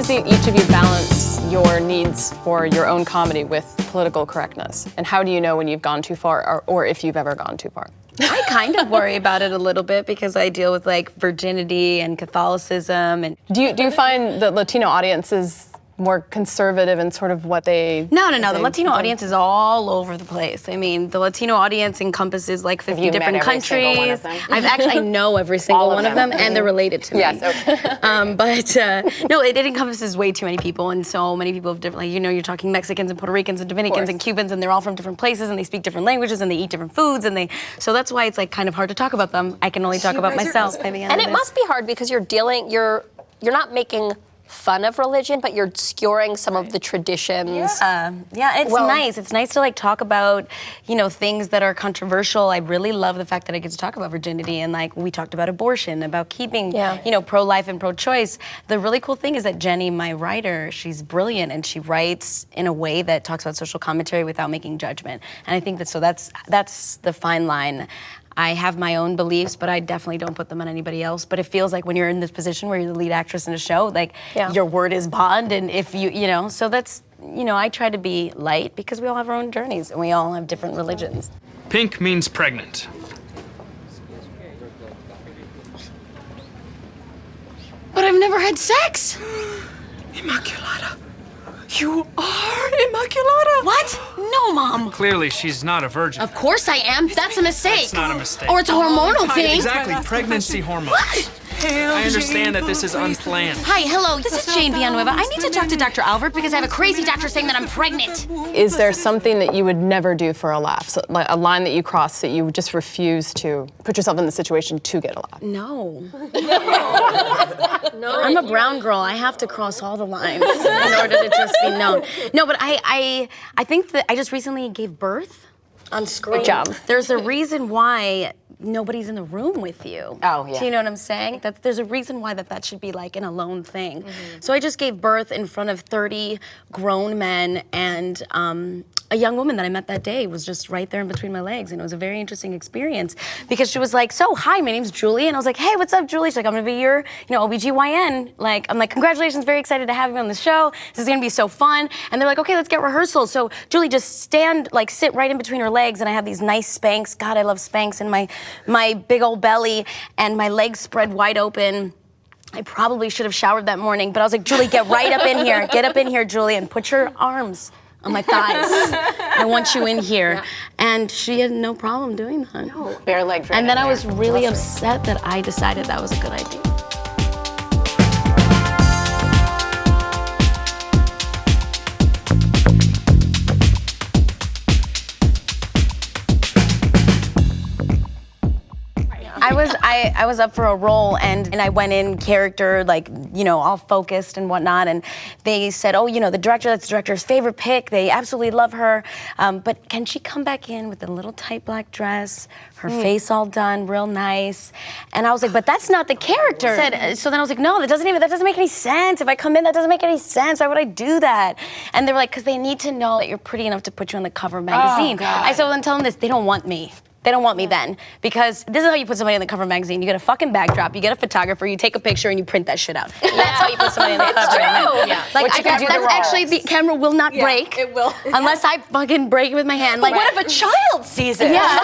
each of you balance your needs for your own comedy with political correctness? And how do you know when you've gone too far, or if you've ever gone too far? I kind of worry about it a little bit because I deal with like virginity and Catholicism. And do you find the Latino audience is more conservative in sort of what they... No. The Latino audience is all over the place. I mean, the Latino audience encompasses like 50 different countries. I know every single one of them, and they're related to me. Yes, okay. No, it encompasses way too many people, and so many people of different, like, you know, you're talking Mexicans and Puerto Ricans and Dominicans and Cubans, and they're all from different places, and they speak different languages, and they eat different foods, and so that's why it's like kind of hard to talk about them. I can only talk about myself by the end of this. And it must be hard because you're not making fun of religion, but you're skewering some of the traditions. Yeah, it's nice. It's nice to like talk about, you know, things that are controversial. I really love the fact that I get to talk about virginity, and like we talked about abortion, about keeping, you know, pro-life and pro-choice. The really cool thing is that Jenny, my writer, she's brilliant, and she writes in a way that talks about social commentary without making judgment. And I think that's the fine line. I have my own beliefs, but I definitely don't put them on anybody else. But it feels like when you're in this position where you're the lead actress in a show, like your word is bond, and if you know, so that's, you know, I try to be light because we all have our own journeys and we all have different religions. Pink means pregnant. But I've never had sex. Immaculata. You are Immaculata. What? No, Mom. Clearly, she's not a virgin. Of course I am. That's a mistake. It's not a mistake. Or it's a hormonal thing. Exactly, pregnancy hormones. What? I understand that this is unplanned. Hi, hello, this is Jane Villanueva. I need to talk to Dr. Albert because I have a crazy doctor saying that I'm pregnant. Is there something that you would never do for a laugh? So, like a line that you cross that you just refuse to put yourself in the situation to get a laugh? No. I'm a brown girl. I have to cross all the lines in order to just be known. No, but I think that I just recently gave birth on screen. Good job. There's a reason why nobody's in the room with you. Oh, yeah. Do you know what I'm saying? There's a reason why that should be like an alone thing. So I just gave birth in front of 30 grown men, and a young woman that I met that day was just right there in between my legs, and it was a very interesting experience because she was like, so, hi, my name's Julie, and I was like, hey, what's up, Julie? She's like, I'm gonna be your, OBGYN. Like, I'm like, congratulations, very excited to have you on the show. This is gonna be so fun. And they're like, okay, let's get rehearsal. So Julie just sit right in between her legs, and I have these nice Spanx. God, I love Spanx, and my big old belly, and my legs spread wide open. I probably should have showered that morning, but I was like, Julie, get right up in here. Get up in here, Julie, and put your arms on my thighs. I want you in here. Yeah. And she had no problem doing that. No, bare legs right And then in I was there. really upset that I decided that was a good idea. I was up for a role, and I went in character, like, all focused and whatnot, and they said, oh, that's the director's favorite pick. They absolutely love her. But can she come back in with a little tight black dress, her face all done, real nice? And I was like, but that's not the character. So then I was like, no, that doesn't make any sense. If I come in, that doesn't make any sense. Why would I do that? And they were like, because they need to know that you're pretty enough to put you on the cover of magazine. I said, well, then tell them this, they don't want me. They don't want me then, because this is how you put somebody on the cover of a magazine. You get a fucking backdrop, you get a photographer, you take a picture, and you print that shit out. That's how you put somebody on the cover. True. Yeah. Like, that's actually, the camera will not break. It will. Unless I fucking break it with my hand. Like, what if a child sees it? Yeah.